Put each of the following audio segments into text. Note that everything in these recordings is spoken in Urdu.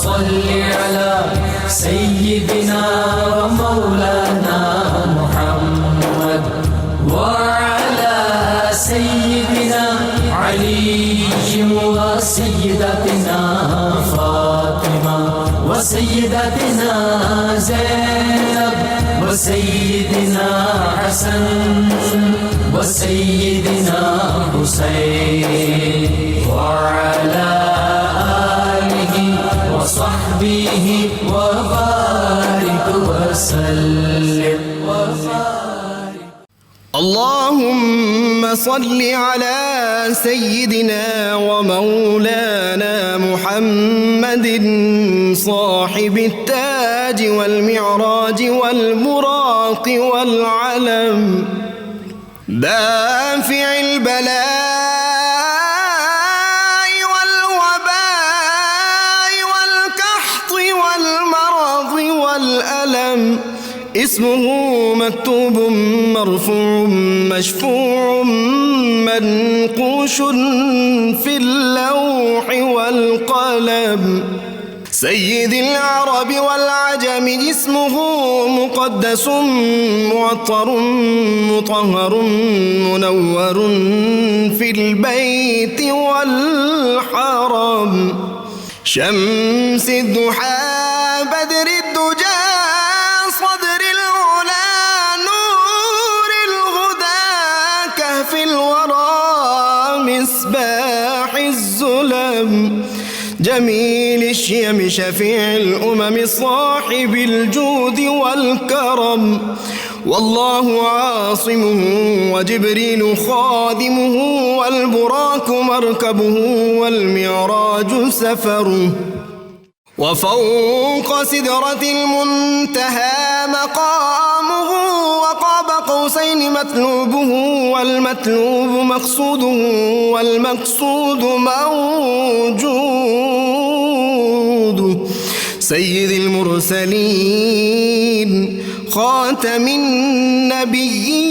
صل على سيدنا ومولانا محمد وعلى سيدنا علي وسيدتنا فاطمة وسيدتنا زينب وسيدنا حسن وسيدنا حسين وعلى آله وصحبه وبارك وسلم اللهم صل على سيدنا ومولانا محمد صاحب التاج والمعراج والبراق والعلم دافع البلاء والوباء والقحط والمرض والألم اسمه مكتوب مرفوع مشفوع منقوش في اللوح والقلم سيد العرب والعجم اسمه مقدس معطر مطهر منور في البيت والحرم شمس الضحى بدر الدجى صدر العلا نور الهدى كهف الورى مصباح الظلم جميل الشيم شفيع الأمم صاحب الجود والكرم والله عاصمه وجبريل خادمه والبراق مركبه والمعراج سفره وفوق سدرة المنتهى مقامه وقاب قوسين مطلوبه والمطلوب مقصوده والمقصود موجود سيد المرسلين خاتم النبيين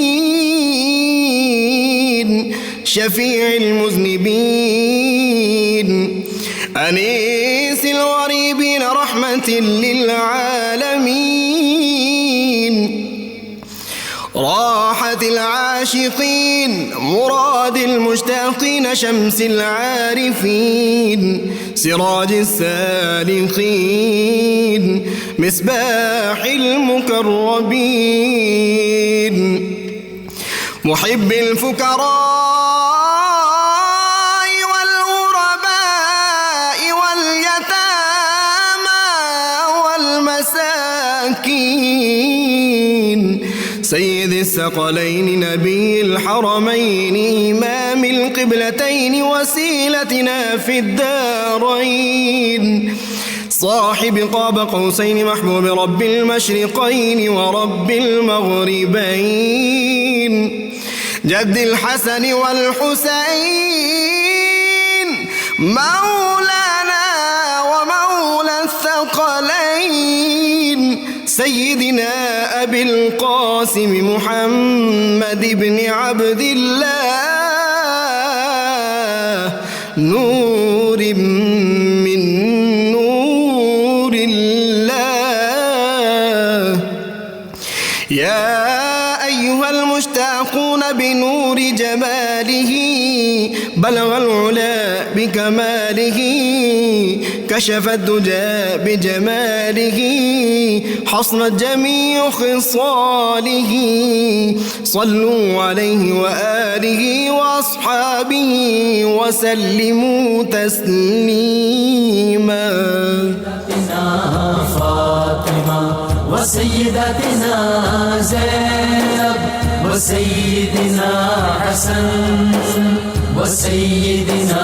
شفيع المذنبين أنيس الغريبين رحمة للعالمين راحة العاشقين مراد المشتاقين شمس العارفين سراج السالكين مصباح المقربين محب الفقراء سيد الثقلين نبي الحرمين إمام القبلتين وسيلتنا في الدارين صاحب قاب قوسين محبوب رب المشرقين ورب المغربين جد الحسن والحسين مولانا ومولى الثقلين سيدنا أبي القاسم محمد بن عبد الله نور من نور الله يا أيها المشتاقون بنور جماله بلغ العلا بكماله كشف الدجى بجماله حصنت جميع خصاله صلوا عليه وآله وأصحابه وسلموا تسليما فاطمة وسيدتنا زينب وسيدنا حسن وسيدنا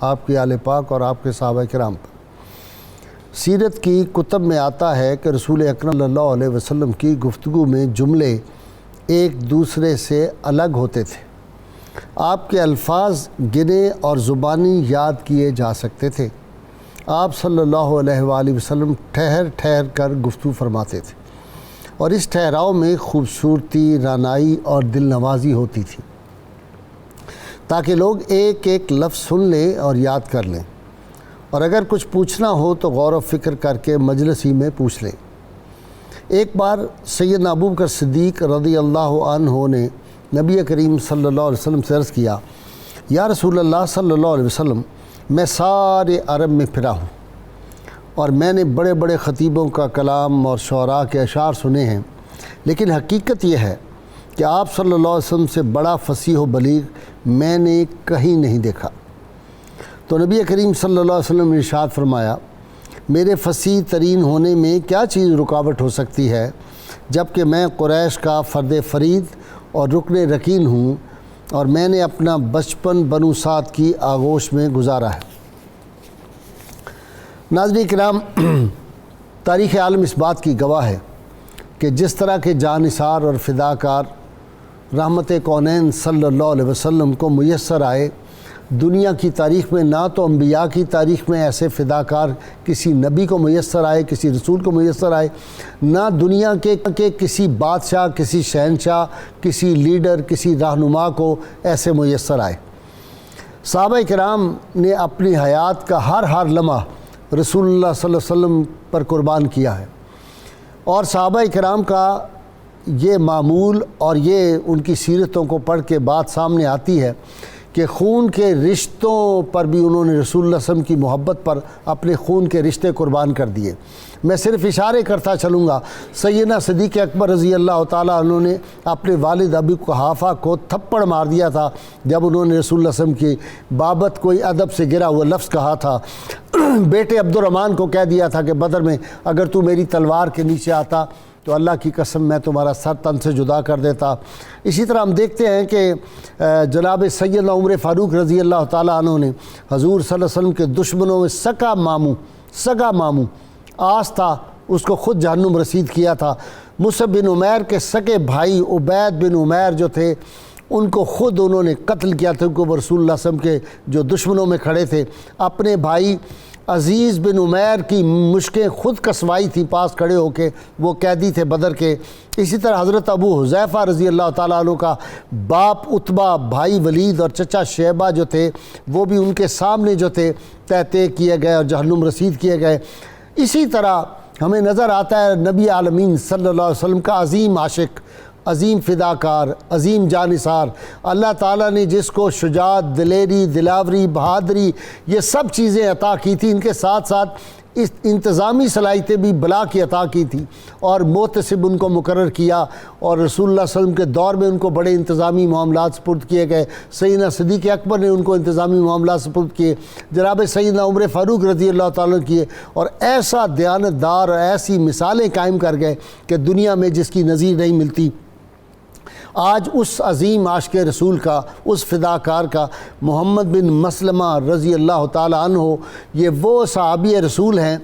آپ کے آل پاک اور آپ کے صحابہ کرام پر۔ سیرت کی کتب میں آتا ہے کہ رسول اکرم صلی اللہ علیہ وسلم کی گفتگو میں جملے ایک دوسرے سے الگ ہوتے تھے۔ آپ کے الفاظ گنے اور زبانی یاد کیے جا سکتے تھے۔ آپ صلی اللہ علیہ وآلہ وسلم ٹھہر ٹھہر کر گفتگو فرماتے تھے، اور اس ٹھہراؤ میں خوبصورتی، رعنائی اور دل نوازی ہوتی تھی، تاکہ لوگ ایک ایک لفظ سن لیں اور یاد کر لیں، اور اگر کچھ پوچھنا ہو تو غور و فکر کر کے مجلس ہی میں پوچھ لیں۔ ایک بار سیدنا ابوبکر صدیق رضی اللہ عنہ نے نبی کریم صلی اللہ علیہ وسلم سے عرض کیا، یا رسول اللہ صلی اللہ علیہ وسلم، میں سارے عرب میں پھرا ہوں اور میں نے بڑے بڑے خطیبوں کا کلام اور شعراء کے اشعار سنے ہیں، لیکن حقیقت یہ ہے کہ آپ صلی اللہ علیہ وسلم سے بڑا فصیح و بلیغ میں نے کہیں نہیں دیکھا۔ تو نبی کریم صلی اللہ علیہ وسلم نے ارشاد فرمایا، میرے فصیح ترین ہونے میں کیا چیز رکاوٹ ہو سکتی ہے، جبکہ میں قریش کا فرد فرید اور رکن رکین ہوں، اور میں نے اپنا بچپن بنو سعد کی آغوش میں گزارا ہے۔ ناظرین کرام، تاریخ عالم اس بات کی گواہ ہے کہ جس طرح کے جانثار اور فداکار رحمت کونین صلی اللہ علیہ وسلم کو میسر آئے، دنیا کی تاریخ میں نہ تو انبیاء کی تاریخ میں ایسے فداکار کسی نبی کو میسر آئے، کسی رسول کو میسر آئے، نہ دنیا کے کسی بادشاہ، کسی شہنشاہ، کسی لیڈر، کسی رہنما کو ایسے میسر آئے۔ صحابہ کرام نے اپنی حیات کا ہر لمحہ رسول اللہ صلی اللہ علیہ وسلم پر قربان کیا ہے، اور صحابہ کرام کا یہ معمول اور یہ ان کی سیرتوں کو پڑھ کے بات سامنے آتی ہے کہ خون کے رشتوں پر بھی انہوں نے رسول اللہ صلی اللہ علیہ وسلم کی محبت پر اپنے خون کے رشتے قربان کر دیے۔ میں صرف اشارے کرتا چلوں گا، سیدنا صدیق اکبر رضی اللہ تعالیٰ عنہ نے اپنے والد ابی قحافہ کو تھپڑ مار دیا تھا جب انہوں نے رسول اللہ صلی اللہ علیہ وسلم کی بابت کوئی ادب سے گرا ہوا لفظ کہا تھا۔ بیٹے عبد الرحمن کو کہہ دیا تھا کہ بدر میں اگر تو میری تلوار کے نیچے آتا تو اللہ کی قسم میں تمہارا سر تن سے جدا کر دیتا۔ اسی طرح ہم دیکھتے ہیں کہ جناب سیدنا عمر فاروق رضی اللہ تعالیٰ عنہ نے حضور صلی اللہ علیہ وسلم کے دشمنوں میں سگا ماموں آس تھا، اس کو خود جہنم رسید کیا تھا۔ مصعب بن عمیر کے سگے بھائی عبید بن عمیر جو تھے، ان کو خود انہوں نے قتل کیا تھا، کیونکہ رسول اللہ صلی اللہ علیہ وسلم کے جو دشمنوں میں کھڑے تھے۔ اپنے بھائی عزیز بن عمیر کی مشکیں خود کسوائی تھی پاس کھڑے ہو کے، وہ قیدی تھے بدر کے۔ اسی طرح حضرت ابو حذیفہ رضی اللہ تعالیٰ عنہ کا باپ عتبہ، بھائی ولید اور چچا شیبہ جو تھے، وہ بھی ان کے سامنے جو تھے تہتے کیے گئے اور جہنم رسید کیے گئے۔ اسی طرح ہمیں نظر آتا ہے نبی عالمین صلی اللہ علیہ وسلم کا عظیم عاشق، عظیم فداکار، عظیم جانثار، اللہ تعالیٰ نے جس کو شجاعت، دلیری، دلاوری، بہادری، یہ سب چیزیں عطا کی تھی، ان کے ساتھ ساتھ اس انتظامی صلاحیتیں بھی بلا کی عطا کی تھی، اور محتسب ان کو مقرر کیا، اور رسول اللہ صلی اللہ علیہ وسلم کے دور میں ان کو بڑے انتظامی معاملات سپرد کیے گئے۔ سیدنا صدیق اکبر نے ان کو انتظامی معاملات سپرد کیے، جناب سیدنا عمر فاروق رضی اللہ تعالیٰ کیے، اور ایسا دیانتدار اور ایسی مثالیں قائم کر گئے کہ دنیا میں جس کی نظیر نہیں ملتی۔ آج اس عظیم عاشق رسول کا، اس فداکار کا، محمد بن مسلمہ رضی اللہ تعالیٰ عنہ، یہ وہ صحابی رسول ہیں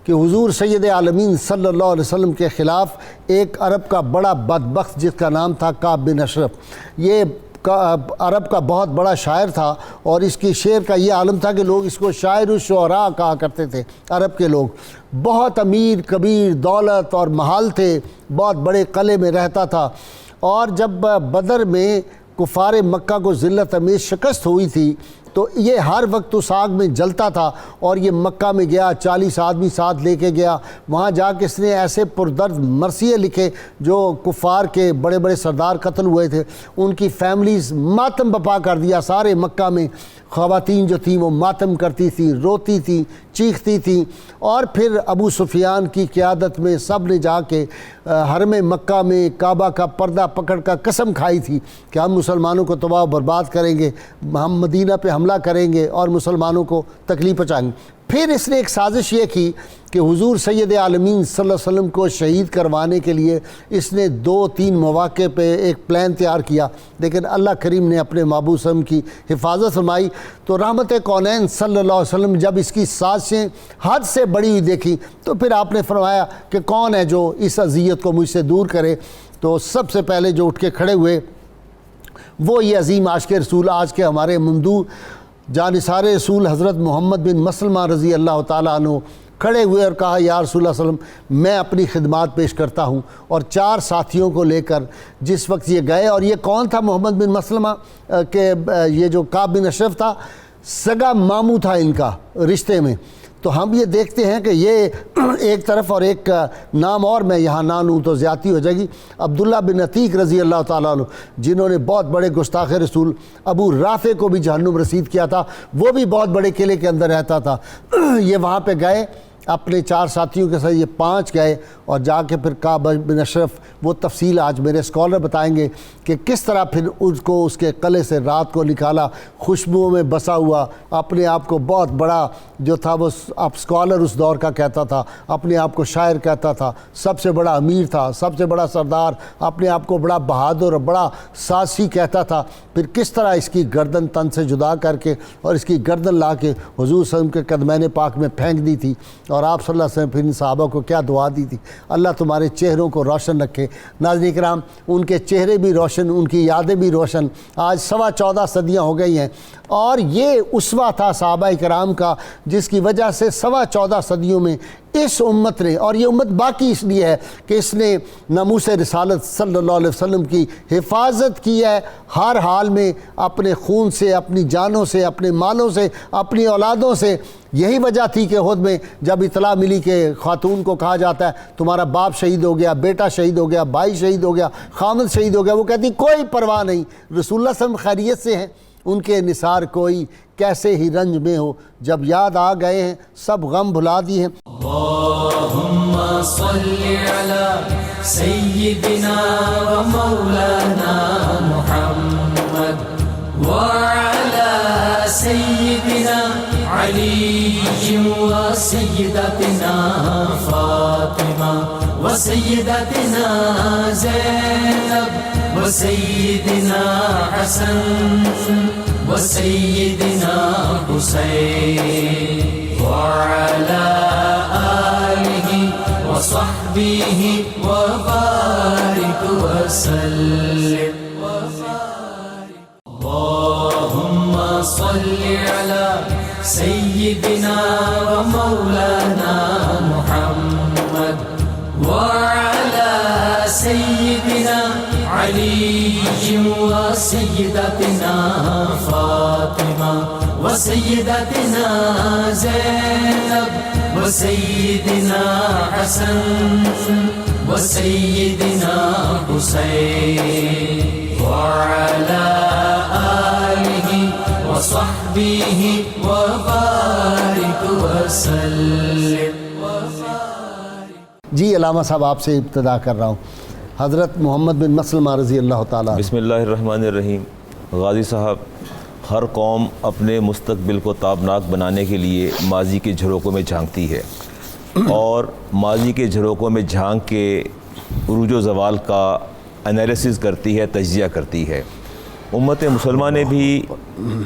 کہ حضور سید عالمین صلی اللہ علیہ وسلم کے خلاف ایک عرب کا بڑا بدبخت جس کا نام تھا کعب بن اشرف، یہ عرب کا بہت بڑا شاعر تھا، اور اس کی شعر کا یہ عالم تھا کہ لوگ اس کو شاعر الشعراء کہا کرتے تھے۔ عرب کے لوگ بہت امیر کبیر، دولت اور محال تھے، بہت بڑے قلعے میں رہتا تھا، اور جب بدر میں کفار مکہ کو ذلت امیز شکست ہوئی تھی تو یہ ہر وقت اس آگ میں جلتا تھا، اور یہ مکہ میں گیا، 40 آدمی ساتھ لے کے گیا، وہاں جا کے اس نے ایسے پردرد مرثیے لکھے جو کفار کے بڑے بڑے سردار قتل ہوئے تھے، ان کی فیملیز ماتم بپا کر دیا۔ سارے مکہ میں خواتین جو تھیں وہ ماتم کرتی تھیں، روتی تھیں، چیختی تھیں، اور پھر ابو سفیان کی قیادت میں سب نے جا کے حرم مکہ میں کعبہ کا پردہ پکڑ کر قسم کھائی تھی کہ ہم مسلمانوں کو تباہ و برباد کریں گے، ہم مدینہ پہ حملہ کریں گے اور مسلمانوں کو تکلیف پہنچائیں گے۔ پھر اس نے ایک سازش یہ کی کہ حضور سید عالمین صلی اللہ علیہ وسلم کو شہید کروانے کے لیے اس نے 2-3 مواقع پہ ایک پلان تیار کیا، لیکن اللہ کریم نے اپنے محبوب صلی اللہ علیہ وسلم کی حفاظت فرمائی۔ تو رحمت کونین صلی اللہ علیہ وسلم جب اس کی سازشیں حد سے بڑی ہوئی دیکھی تو پھر آپ نے فرمایا کہ کون ہے جو اس اذیت کو مجھ سے دور کرے۔ تو سب سے پہلے جو اٹھ کے کھڑے ہوئے وہ یہ عظیم عاشق رسول، آج کے ہمارے ممدوح جانثار رسول حضرت محمد بن مسلمہ رضی اللہ تعالیٰ عنہ کھڑے ہوئے اور کہا یا رسول اللہ صلی اللہ علیہ وسلم میں اپنی خدمات پیش کرتا ہوں۔ اور 4 ساتھیوں کو لے کر جس وقت یہ گئے، اور یہ کون تھا محمد بن مسلمہ کہ یہ جو کعب بن اشرف تھا سگا ماموں تھا ان کا رشتے میں۔ تو ہم یہ دیکھتے ہیں کہ یہ ایک طرف، اور ایک نام اور میں یہاں نہ لوں تو زیادتی ہو جائے گی، عبداللہ بن عتیق رضی اللہ تعالیٰ عنہ، جنہوں نے بہت بڑے گستاخ رسول ابو رافع کو بھی جہنم رسید کیا تھا، وہ بھی بہت بڑے قلعے کے اندر رہتا تھا۔ یہ وہاں پہ گئے اپنے 4 ساتھیوں کے ساتھ، یہ 5 گئے اور جا کے پھر کعب بن اشرف، وہ تفصیل آج میرے اسکالر بتائیں گے کہ کس طرح پھر اس کو اس کے قلعے سے رات کو نکالا، خوشبوؤں میں بسا ہوا، اپنے آپ کو بہت بڑا جو تھا وہ اب اسکالر اس دور کا کہتا تھا، اپنے آپ کو شاعر کہتا تھا، سب سے بڑا امیر تھا، سب سے بڑا سردار، اپنے آپ کو بڑا بہادر اور بڑا سازشی کہتا تھا۔ پھر کس طرح اس کی گردن تن سے جدا کر کے اور اس کی گردن لا کے حضور صلی اللہ علیہ وسلم کے قدمین پاک میں پھینک دی تھی، اور آپ صلی اللہ علیہ وسلم پھر ان صحابہ کو کیا دعا دی تھی، اللہ تمہارے چہروں کو روشن رکھے۔ ناظرین کرام، ان کے چہرے بھی روشن، ان کی یادیں بھی روشن۔ آج 14.25 صدیاں ہو گئی ہیں، اور یہ اسوہ تھا صحابہ کرام کا، جس کی وجہ سے 14.25 صدیوں میں اس امت نے، اور یہ امت باقی اس لیے ہے کہ اس نے ناموس رسالت صلی اللہ علیہ وسلم کی حفاظت کی ہے، ہر حال میں اپنے خون سے، اپنی جانوں سے، اپنے مالوں سے، اپنی اولادوں سے۔ یہی وجہ تھی کہ احد میں جب اطلاع ملی کہ خاتون کو کہا جاتا ہے تمہارا باپ شہید ہو گیا، بیٹا شہید ہو گیا، بھائی شہید ہو گیا، خامد شہید ہو گیا، وہ کہتی کوئی پرواہ نہیں، رسول اللہ صلی اللہ علیہ وسلم خیریت سے ہیں، ان کے نثار کوئی کیسے ہی رنج میں ہو، جب یاد آ گئے ہیں سب غم بھلا دی ہیں۔ اللہم صلی علی سیدنا و مولانا محمد وعلی سیدنا علی و سیدتنا فاطمہ و سیدتنا زینب و سیدنا حسن و سیدنا حسین وعلی آلہ وصحبہ وبارک وسلم۔ اللہم صلی علی سیدنا و مولانا محمد وعلی سیدنا علی و سیدتنا فاطمہ و سیدتنا زینب و سیدنا حسن و سیدنا حسین وعلی آلہ وصحبہ وبارک وسلم۔ جی علامہ صاحب آپ سے ابتدا کر رہا ہوں، حضرت محمد بن مسلمہ رضی اللہ تعالیٰ۔ بسم اللہ الرحمن الرحیم۔ غازی صاحب، ہر قوم اپنے مستقبل کو تابناک بنانے کے لیے ماضی کے جھروکوں میں جھانکتی ہے، اور ماضی کے جھروکوں میں جھانک کے عروج و زوال کا انالیسز کرتی ہے، تجزیہ کرتی ہے۔ امت مسلمہ نے بھی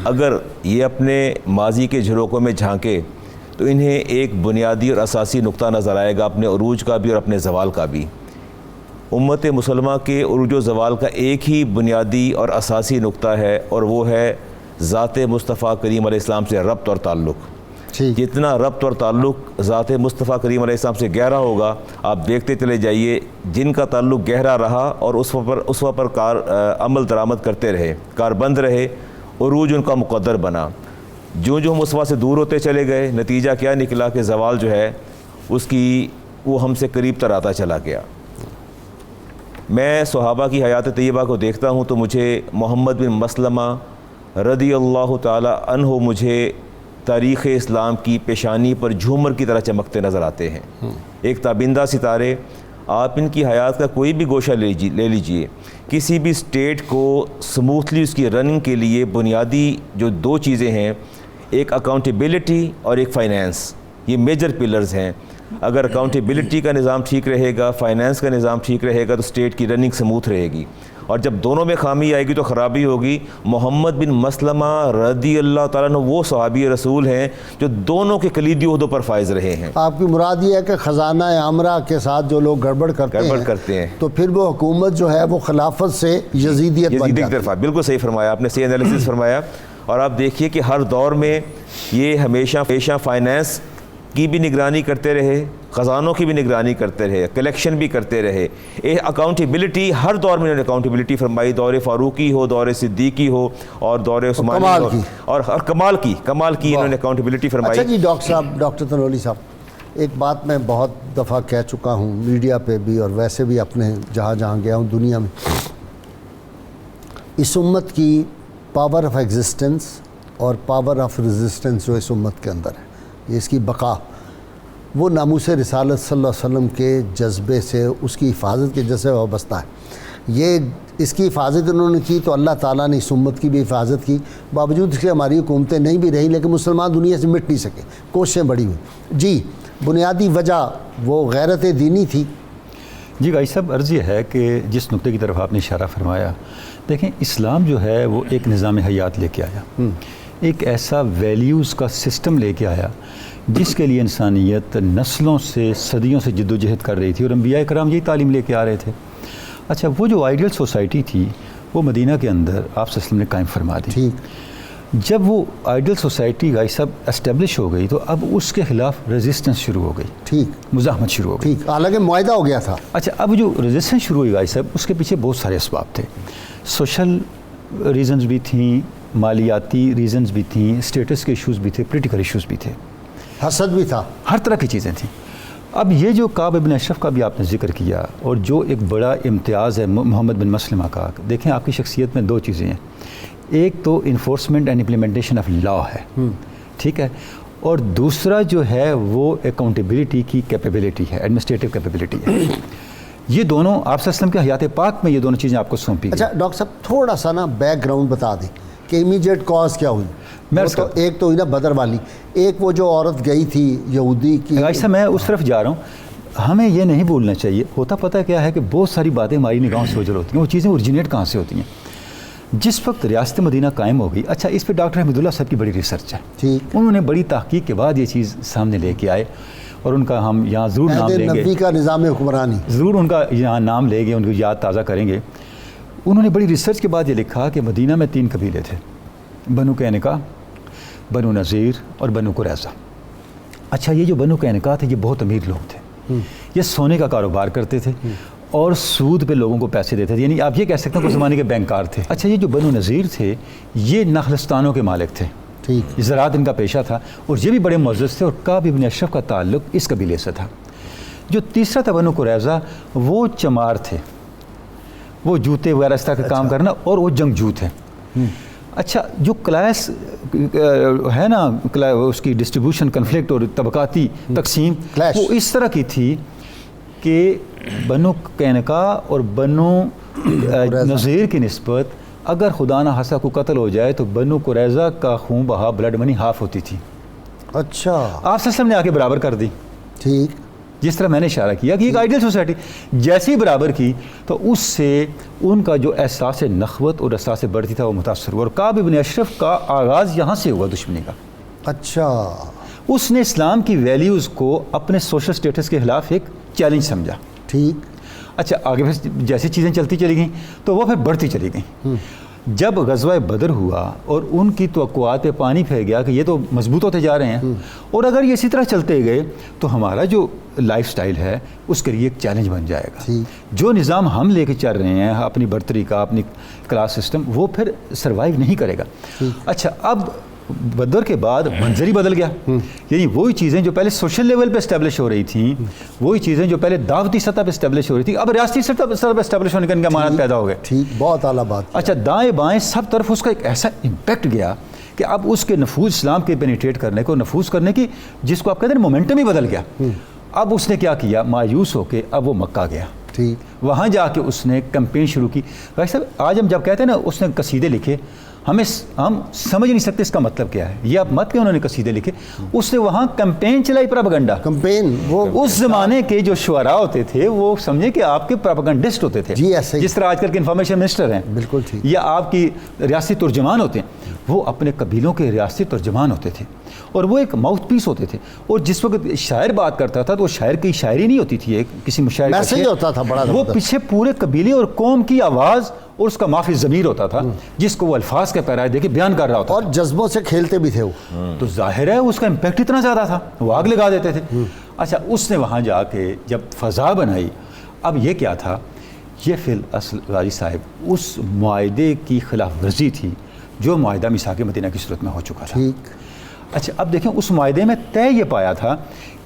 اگر یہ اپنے ماضی کے جھروکوں میں جھانکے تو انہیں ایک بنیادی اور اساسی نقطہ نظر آئے گا، اپنے عروج کا بھی اور اپنے زوال کا بھی۔ امت مسلمہ کے عروج و زوال کا ایک ہی بنیادی اور اساسی نقطہ ہے، اور وہ ہے ذات مصطفیٰ کریم علیہ السلام سے ربط اور تعلق۔ جتنا ربط اور تعلق ذات مصطفیٰ کریم علیہ السلام سے گہرا ہوگا، آپ دیکھتے چلے جائیے جن کا تعلق گہرا رہا اور اس پر عمل درآمد کرتے رہے، کاربند رہے، عروج ان کا مقدر بنا۔ جو ہم مصطفیٰ سے دور ہوتے چلے گئے، نتیجہ کیا نکلا کہ زوال جو ہے اس کی وہ ہم سے قریب تر آتا چلا گیا۔ میں صحابہ کی حیات طیبہ کو دیکھتا ہوں تو مجھے محمد بن مسلمہ رضی اللہ تعالی عنہ مجھے تاریخ اسلام کی پیشانی پر جھومر کی طرح چمکتے نظر آتے ہیں۔ ایک تابندہ ستارے آپ ان کی حیات کا کوئی بھی گوشہ لے لیجئے، کسی بھی اسٹیٹ کو سموتھلی اس کی رننگ کے لیے بنیادی جو 2 چیزیں ہیں، ایک اکاؤنٹیبلٹی اور ایک فائنینس، یہ میجر پلرز ہیں۔ اگر اکاؤنٹیبلٹی کا نظام ٹھیک رہے گا، فائنینس کا نظام ٹھیک رہے گا، تو اسٹیٹ کی رننگ سموتھ رہے گی، اور جب دونوں میں خامی آئے گی تو خرابی ہوگی۔ محمد بن مسلمہ رضی اللہ تعالیٰ عنہ وہ صحابی رسول ہیں جو دونوں کے کلیدی عہدوں پر فائز رہے ہیں۔ آپ کی مراد یہ ہے کہ خزانہ عامرہ کے ساتھ جو لوگ گڑبڑ کرتے ہیں تو پھر وہ حکومت جو ہے وہ خلافت سے یزیدیت بن جاتی ہے۔ بالکل صحیح فرمایا آپ نے، صحیح انالیسس فرمایا۔ اور آپ دیکھیے کہ ہر دور میں یہ ہمیشہ فائنینس کی بھی نگرانی کرتے رہے، خزانوں کی بھی نگرانی کرتے رہے، کلیکشن بھی کرتے رہے، اکاؤنٹیبلٹی ہر دور میں انہوں نے اکاؤنٹیبلٹی فرمائی، دور فاروقی ہو، دور صدیقی ہو، اور دور عثمانی ہو، اور کمال کی انہوں نے اکاؤنٹیبلٹی فرمائی۔ اچھا جی ڈاکٹر تنولی صاحب، ایک بات میں بہت دفعہ کہہ چکا ہوں میڈیا پہ بھی اور ویسے بھی اپنے جہاں گیا ہوں دنیا میں، اس امت کی پاور آف ایگزسٹنس اور پاور آف ریزسٹنس جو اس امت کے اندر ہے، یہ اس کی بقا، وہ ناموس رسالت صلی اللہ علیہ وسلم کے جذبے سے، اس کی حفاظت کے جذبے وابستہ ہے۔ یہ اس کی حفاظت انہوں نے کی تو اللہ تعالیٰ نے اس امت کی بھی حفاظت کی، باوجود اس کے ہماری حکومتیں نہیں بھی رہیں لیکن مسلمان دنیا سے مٹ نہیں سکے، کوششیں بڑی ہوئی۔ جی بنیادی وجہ وہ غیرت دینی تھی۔ جی بھائی صاحب، عرض یہ ہے کہ جس نقطے کی طرف آپ نے اشارہ فرمایا، دیکھیں اسلام جو ہے وہ ایک نظام حیات لے کے آیا، ایک ایسا ویلیوز کا سسٹم لے کے آیا جس کے لیے انسانیت نسلوں سے صدیوں سے جد و جہد کر رہی تھی، اور انبیاء کرام یہی تعلیم لے کے آ رہے تھے۔ اچھا، وہ جو آئیڈیل سوسائٹی تھی وہ مدینہ کے اندر آپ صلی اللہ علیہ وسلم نے قائم فرما دی۔ ٹھیک، جب وہ آئیڈیل سوسائٹی بھائی صاحب اسٹیبلش ہو گئی تو اب اس کے خلاف ریزسٹنس شروع ہو گئی، ٹھیک، مزاحمت شروع ہو گئی۔ ٹھیک، حالانکہ معاہدہ ہو گیا تھا۔ اچھا، اب جو ریزسٹنس شروع ہوئی بھائی صاحب، اس کے پیچھے بہت سارے اسباب تھے، سوشل ریزنز بھی تھیں، مالیاتی ریزنز بھی تھیں، اسٹیٹس کے ایشوز بھی تھے، پولیٹیکل ایشوز بھی تھے، حسد بھی تھا، ہر طرح کی چیزیں تھیں۔ اب یہ جو کعب بن اشرف کا بھی آپ نے ذکر کیا، اور جو ایک بڑا امتیاز ہے محمد بن مسلمہ کا، دیکھیں آپ کی شخصیت میں 2 چیزیں ہیں، ایک تو enforcement and implementation of law ہے، ٹھیک ہے، اور دوسرا جو ہے وہ اکاؤنٹیبلٹی کی کیپیبلٹی ہے، ایڈمنسٹریٹو کیپیبلٹی ہے۔ یہ دونوں آپ صلی اللہ علیہ وسلم کے حیات پاک میں یہ دونوں چیزیں آپ کو سونپی گئی۔ اچھا ڈاکٹر صاحب، تھوڑا سا نا بیک گراؤنڈ بتا دیں کہ امیجیٹ کاز کیا ہوئی۔ ایک تو ہوئی نا بدر والی، ایک وہ جو عورت گئی تھی یہودی کی۔ ایسا میں اس طرف جا رہا ہوں، ہمیں یہ نہیں بھولنا چاہیے، ہوتا پتہ کیا ہے کہ بہت ساری باتیں ہماری نگاہوں سے اوجھل ہوتی ہیں، وہ چیزیں اوریجنیٹ کہاں سے ہوتی ہیں۔ جس وقت ریاست مدینہ قائم ہو گئی، اچھا اس پہ ڈاکٹر حمید اللہ صاحب کی بڑی ریسرچ ہے، ٹھیک، انہوں نے بڑی تحقیق کے بعد یہ چیز سامنے لے کے آئے، اور ان کا ہم یہاں ضرور نام لیں گے، نبی کا نظام حکمرانی، ضرور ان کا یہاں نام لیں گے، ان کی یاد تازہ کریں گے۔ انہوں نے بڑی ریسرچ کے بعد یہ لکھا کہ مدینہ میں 3 قبیلے تھے، بنو قینقاع، بنو نذیر اور بنو قریظہ۔ اچھا، یہ جو بنو قینقاع تھے یہ بہت امیر لوگ تھے، یہ سونے کا کاروبار کرتے تھے اور سود پہ لوگوں کو پیسے دیتے تھے، یعنی آپ یہ کہہ سکتے ہیں کہ اس زمانے کے بینکار تھے۔ اچھا، یہ جو بنو نذیر تھے یہ نخلستانوں کے مالک تھے، ٹھیک، زراعت ان کا پیشہ تھا، اور یہ بھی بڑے معزز تھے، اور کعب بن اشرف کا تعلق اس قبیلے سے تھا۔ جو تیسرا تھا بنو قریظہ، وہ چمار تھے، وہ جوتے وغیرہ اس طرح کا کام کرنا، اور وہ جنگجو تھے۔ اچھا، جو کلاس ہے نا، اس کی ڈسٹریبیوشن، کنفلکٹ اور طبقاتی تقسیم، وہ اس طرح کی تھی کہ بنو قینقاع اور بنو نذیر کی نسبت اگر خدا نہ خاصہ کو قتل ہو جائے تو بنو قریظہ کا خون بہا، بلڈ منی ہاف ہوتی تھی۔ اچھا، آپ صلی اللہ علیہ وسلم نے آ کے برابر کر دی، ٹھیک، جس طرح میں نے اشارہ کیا کہ ایک آئیڈیل سوسائٹی جیسی برابر کی تو اس سے ان کا جو احساس نخوت اور احساس بڑھتی تھا وہ متاثر ہوا، اور کعب بن اشرف کا آغاز یہاں سے ہوا دشمنی کا۔ اچھا، اس نے اسلام کی ویلیوز کو اپنے سوشل سٹیٹس کے خلاف ایک چیلنج سمجھا، ٹھیک۔ اچھا، آگے پھر جیسی چیزیں چلتی چلی گئیں تو وہ پھر بڑھتی چلی گئیں۔ جب غزوہ بدر ہوا اور ان کی توقعات پہ پانی پھیر گیا کہ یہ تو مضبوط ہوتے جا رہے ہیں، اور اگر یہ اسی طرح چلتے گئے تو ہمارا جو لائف سٹائل ہے اس کے لیے ایک چیلنج بن جائے گا، جو نظام ہم لے کے چل رہے ہیں اپنی برتری کا، اپنی کلاس سسٹم، وہ پھر سروائیو نہیں کرے گا۔ اچھا، اب بدر کے بعد منظر ہی بدل گیا، یعنی وہی چیزیں جو پہلے سوشل لیول پہ اسٹیبلش ہو رہی تھیں، وہی چیزیں جو پہلے دعوتی سطح پہ اسٹیبلش ہو رہی تھی، اب ریاستی سطح پہ اسٹیبلش ہونے کا ان کا معنی پیدا ہو گئے۔ ٹھیک، بہت اعلیٰ بات۔ اچھا، دائیں بائیں سب طرف اس کا ایک ایسا امپیکٹ گیا کہ اب اس کے نفوذ، اسلام کے پینیٹریٹ کرنے کو، نفوذ کرنے کی جس کو آپ کہتے ہیں مومنٹم ہی بدل گیا۔ اب اس نے کیا کیا، مایوس ہو کے اب وہ مکہ گیا، ٹھیک، وہاں جا کے اس نے کمپین شروع کی. بھائی صاحب آج ہم جب کہتے ہیں نا اس نے قصیدے لکھے، ہم سمجھ نہیں سکتے اس کا مطلب کیا ہے. یہ اب مت کہ انہوں نے قصیدے لکھے، اس نے وہاں کمپین چلائی، پروپیگنڈا کمپین. وہ اس زمانے کے جو شعراء ہوتے تھے وہ سمجھے کہ آپ کے پروپیگنڈسٹ ہوتے تھے، جی ایسے ہی، جس طرح آج کل کے انفارمیشن منسٹر ہیں، بالکل ٹھیک، یا آپ کی ریاستی ترجمان ہوتے ہیں، وہ اپنے قبیلوں کے ریاستی ترجمان ہوتے تھے اور وہ ایک ماؤتھ پیس ہوتے تھے. اور جس وقت شاعر بات کرتا تھا تو وہ شاعر کی شاعری نہیں ہوتی تھی، ایک کسی مشاعر کا میسج ہوتا تھا بڑا، وہ پیچھے پورے قبیلے اور قوم کی آواز اور اس کا معافی ضمیر ہوتا تھا جس کو وہ الفاظ کے پیرائے دے کے بیان کر رہا ہوتا اور جذبوں سے کھیلتے بھی تھے وہ. تو ظاہر ہے اس کا امپیکٹ اتنا زیادہ تھا، وہ آگ لگا دیتے تھے. اچھا اس نے وہاں جا کے جب فضا بنائی، اب یہ کیا تھا، یہ فی الاصل غازی صاحب اس معاہدے کی خلاف ورزی تھی جو معاہدہ میثاق مدینہ کی صورت میں ہو چکا تھا. ٹھیک. اچھا اب دیکھیں اس معاہدے میں طے یہ پایا تھا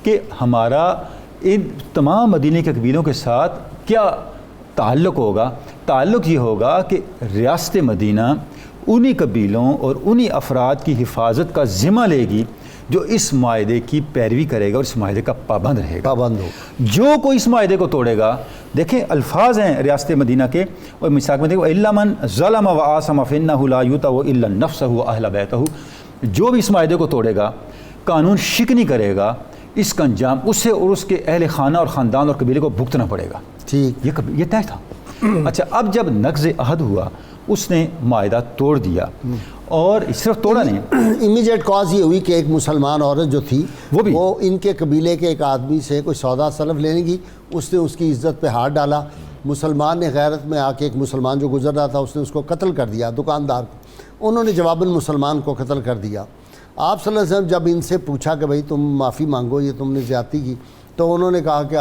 کہ ہمارا ان تمام مدینے کے قبیلوں کے ساتھ کیا تعلق ہوگا. تعلق یہ ہوگا کہ ریاست مدینہ انہی قبیلوں اور انہی افراد کی حفاظت کا ذمہ لے گی جو اس معاہدے کی پیروی کرے گا اور اس معاہدے کا پابند رہے گا. پابند ہو. جو کوئی اس معاہدے کو توڑے گا، دیکھیں الفاظ ہیں ریاست مدینہ کے اور میثاق مدینہ کو، الا من ظلم وعاصم فانه لا یطع الا نفسه واهل بیته، جو بھی اس معاہدے کو توڑے گا، قانون شکنی کرے گا، اس کا انجام اسے اور اس کے اہل خانہ اور خاندان اور قبیلے کو بھگتنا پڑے گا. ٹھیک. یہ طے تھا. اچھا اب جب نقض عہد ہوا اس نے معاہدہ توڑ دیا، اور صرف توڑا نہیں، امیجیٹ کاز یہ ہوئی کہ ایک مسلمان عورت جو تھی وہ ان کے قبیلے کے ایک آدمی سے کوئی سودا سلف لینے کی، اس نے اس کی عزت پہ ہاتھ ڈالا. مسلمان نے غیرت میں آ کے ایک مسلمان جو گزر رہا تھا اس نے اس کو قتل کر دیا، دکاندار کو. انہوں نے جواباً مسلمان کو قتل کر دیا. آپ صلی اللہ علیہ وسلم جب ان سے پوچھا کہ بھئی تم معافی مانگو، یہ تم نے زیادتی کی، تو انہوں نے کہا کہ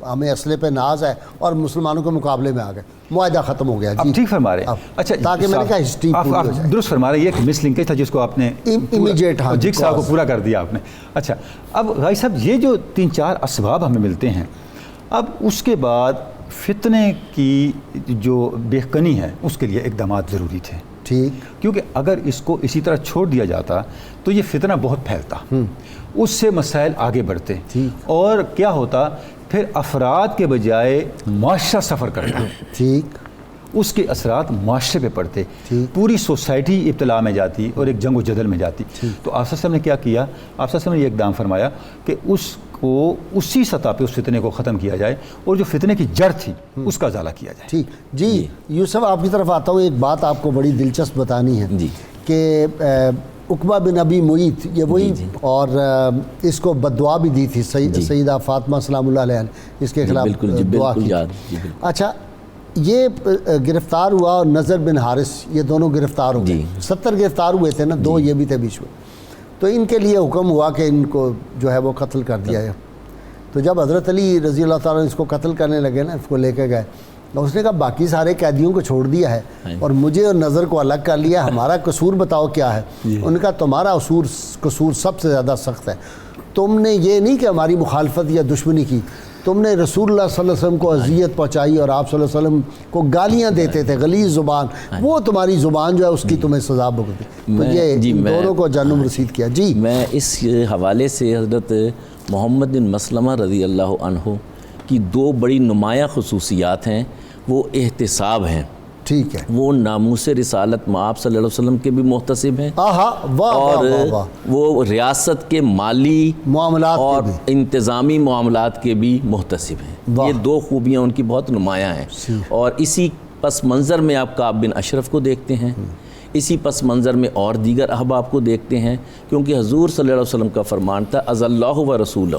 ہمیں اسلحے پہ ناز ہے اور مسلمانوں کے مقابلے میں آ گئے. معاہدہ ختم ہو گیا. اب ٹھیک فرما رہے ہیں. اچھا تاکہ میں نے کہا ہسٹری آپ درست فرما رہے ہیں، یہ ایک مس لنکیج تھا جس کو آپ نے امیجیٹ جگ صاحب کو پورا کر دیا آپ نے. اچھا اب غازی صاحب یہ جو 3-4 اسباب ہمیں ملتے ہیں، اب اس کے بعد فتنے کی جو بےکنی ہے اس کے لیے اقدامات ضروری تھے. ٹھیک. کیونکہ اگر اس کو اسی طرح چھوڑ دیا جاتا تو یہ فتنہ بہت پھیلتا، اس سے مسائل آگے بڑھتے، اور کیا ہوتا پھر افراد کے بجائے معاشرہ سفر کرتا. ٹھیک. اس کے اثرات معاشرے پہ پڑتے، پوری سوسائٹی ابتلا میں جاتی اور ایک جنگ و جدل میں جاتی. تو آپ صلی اللہ علیہ وسلم نے کیا کیا، آپ صلی اللہ علیہ وسلم نے یہ اقدام فرمایا کہ اس کو اسی سطح پہ اس فتنے کو ختم کیا جائے اور جو فتنے کی جڑ تھی اس کا ازالہ کیا جائے. ٹھیک. جی یوسف آپ کی طرف آتا ہوں، ایک بات آپ کو بڑی دلچسپ بتانی ہے کہ عقبہ بن ابی معیط یہ وہی، اور اس کو بددعا بھی دی تھی سیدہ فاطمہ سلام اللہ علیہ نے اس کے خلاف دعا کی. اچھا یہ گرفتار ہوا اور نضر بن حارث یہ دونوں گرفتار ہو گئے. 70 گرفتار ہوئے تھے نا، 2 یہ بھی تھے بیچ میں. تو ان کے لیے حکم ہوا کہ ان کو جو ہے وہ قتل کر دیا ہے. تو جب حضرت علی رضی اللہ تعالیٰ نے اس کو قتل کرنے لگے نا، اس کو لے کے گئے، اس نے کہا باقی سارے قیدیوں کو چھوڑ دیا ہے اور مجھے اور نظر کو الگ کر لیا، ہمارا قصور بتاؤ کیا ہے. انہوں نے کہا تمہارا قصور سب سے زیادہ سخت ہے. تم نے یہ نہیں کہ ہماری مخالفت یا دشمنی کی، تم نے رسول اللہ صلی اللہ علیہ وسلم کو اذیت پہنچائی اور آپ صلی اللہ علیہ وسلم کو گالیاں دیتے تھے، غلیظ زبان، وہ تمہاری زبان جو ہے اس کی تمہیں سزا بھگتی. تو یہ دونوں کو جہنم رسید کیا. جی میں اس حوالے سے حضرت محمد بن مسلمہ رضی اللہ عنہ کی 2 بڑی نمایاں خصوصیات ہیں. وہ احتساب ہیں. ٹھیک ہے. وہ ناموس رسالت آپ صلی اللہ علیہ وسلم کے بھی محتسب ہیں، اور وہ ریاست کے مالی معاملات اور انتظامی معاملات کے بھی محتسب ہیں. یہ 2 خوبیاں ان کی بہت نمایاں ہیں. اور اسی پس منظر میں آپ کعب بن اشرف کو دیکھتے ہیں، اسی پس منظر میں اور دیگر احباب کو دیکھتے ہیں، کیونکہ حضور صلی اللہ علیہ وسلم کا فرمان تھا اذ اللہ و رسولہ،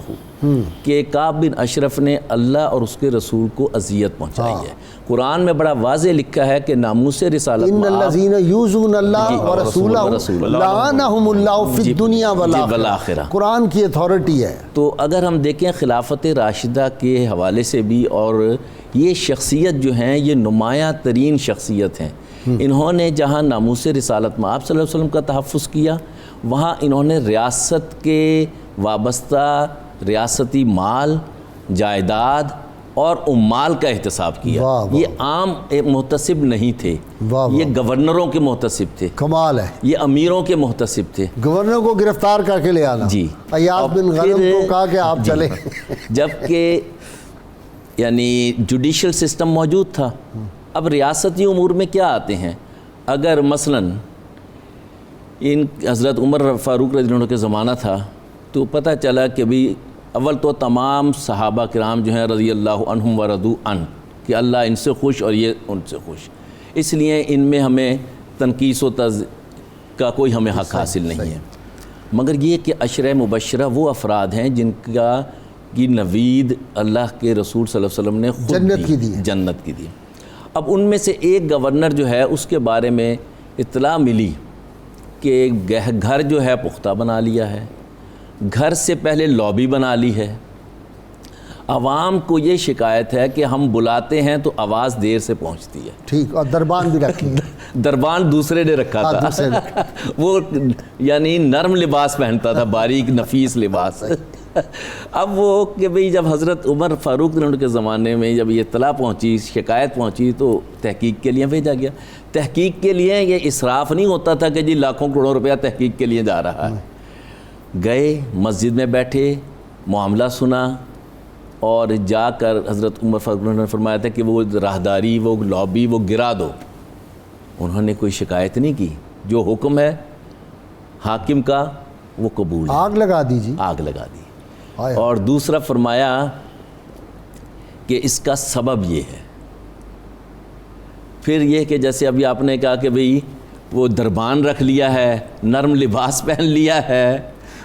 کہ کعب بن اشرف نے اللہ اور اس کے رسول کو اذیت پہنچائی ہے. قرآن میں بڑا واضح لکھا ہے کہ ناموس رسالت ان الذین یؤذون اللہ ورسولہ لعنہم اللہ فی الدنیا والآخرہ. قرآن کی اتھارٹی ہے. تو اگر ہم دیکھیں خلافت راشدہ کے حوالے سے بھی، اور یہ شخصیت جو ہیں یہ نمایاں ترین شخصیت ہیں. انہوں نے جہاں ناموس رسالت میں آپ صلی اللہ علیہ وسلم کا تحفظ کیا، وہاں انہوں نے ریاست کے وابستہ ریاستی مال، جائیداد اور عمال کا احتساب کیا. واہ واہ. یہ عام محتسب نہیں تھے, واہ واہ. یہ گورنروں کے محتسب تھے, کمال ہے. یہ امیروں کے محتسب تھے. گورنر کو گرفتار کر کے لے آنا. جی. ایاز بن غنم پھر- کو کہا کہ آپ جی. چلیں. جبکہ یعنی جوڈیشل سسٹم موجود تھا. اب ریاستی امور میں کیا آتے ہیں, اگر مثلاً ان حضرت عمر فاروق رضی اللہ عنہ کے زمانہ تھا تو پتہ چلا کہ بھی اول تو تمام صحابہ کرام جو ہیں رضی اللہ عنہم و رضوا عنہ کہ اللہ ان سے خوش اور یہ ان سے خوش, اس لیے ان میں ہمیں تنقیص و کا کوئی ہمیں حق حاصل نہیں ہے. مگر یہ کہ عشرہ مبشرہ وہ افراد ہیں جن کا کی نوید اللہ کے رسول صلی اللہ علیہ وسلم نے خود جنت کی دی ہے. جنت کی دی. اب ان میں سے ایک گورنر جو ہے اس کے بارے میں اطلاع ملی کہ گھر جو ہے پختہ بنا لیا ہے, گھر سے پہلے لابی بنا لی ہے, عوام کو یہ شکایت ہے کہ ہم بلاتے ہیں تو آواز دیر سے پہنچتی ہے. ٹھیک, اور دربان بھی رکھ لیا. دربان دوسرے نے رکھا ہاں, تھا, دوسرے نے. وہ یعنی نرم لباس پہنتا تھا, باریک نفیس لباس. اب وہ کہ بھئی جب حضرت عمر فاروق رضی اللہ عنہ کے زمانے میں جب یہ اطلاع پہنچی, شکایت پہنچی, تو تحقیق کے لیے بھیجا گیا. تحقیق کے لیے یہ اسراف نہیں ہوتا تھا کہ جی لاکھوں کروڑوں روپیہ تحقیق کے لیے جا رہا ہے. گئے, مسجد میں بیٹھے, معاملہ سنا, اور جا کر حضرت عمر فاروق رضی اللہ عنہ نے فرمایا تھا کہ وہ راہداری, وہ لابی, وہ گرا دو. انہوں نے کوئی شکایت نہیں کی, جو حکم ہے حاکم کا وہ قبول ہے, آگ لگا دیجیے. آگ لگا دی. آئے. اور دوسرا فرمایا کہ اس کا سبب یہ ہے. پھر یہ کہ جیسے ابھی آپ نے کہا کہ بھئی وہ دربان رکھ لیا ہے, نرم لباس پہن لیا ہے.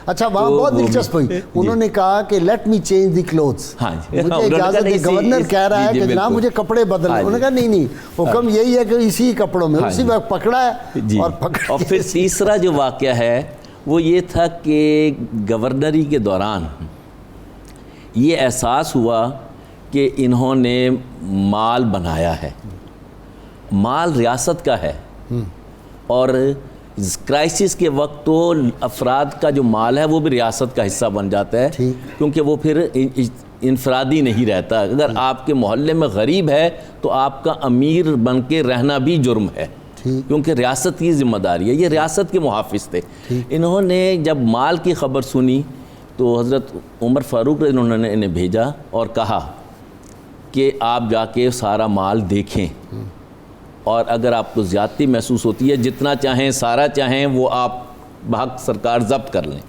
اچھا, وہاں تو بہت وہ دلچسپ ہوئی. جی. انہوں نے کہا کہ let me change the clothes. ہاں جی. مجھے انہوں نے کہا اجازت نہیں, دے. گورنر کہہ رہا ہے جی کہ جناب بالکل. مجھے کپڑے بدل. ہاں انہوں نے جی. کہا نہیں نہیں, حکم یہی ہے کہ اسی کپڑوں میں, ہاں اسی جی. وقت پکڑا ہے. جی. اور پکڑ اور کے پھر تیسرا جو واقعہ ہے وہ یہ تھا کہ گورنری کے دوران یہ احساس ہوا کہ انہوں نے مال بنایا ہے, مال ریاست کا ہے, اور کرائسس کے وقت تو افراد کا جو مال ہے وہ بھی ریاست کا حصہ بن جاتا ہے, کیونکہ وہ پھر انفرادی نہیں رہتا. اگر آپ کے محلے میں غریب ہے تو آپ کا امیر بن کے رہنا بھی جرم ہے, کیونکہ ریاست کی ذمہ داری ہے. یہ ریاست کے محافظ تھے. انہوں نے جب مال کی خبر سنی تو حضرت عمر فاروق رضی اللہ عنہ نے انہیں بھیجا اور کہا کہ آپ جا کے سارا مال دیکھیں, اور اگر آپ کو زیادتی محسوس ہوتی ہے جتنا چاہیں سارا چاہیں وہ آپ بحق سرکار ضبط کر لیں.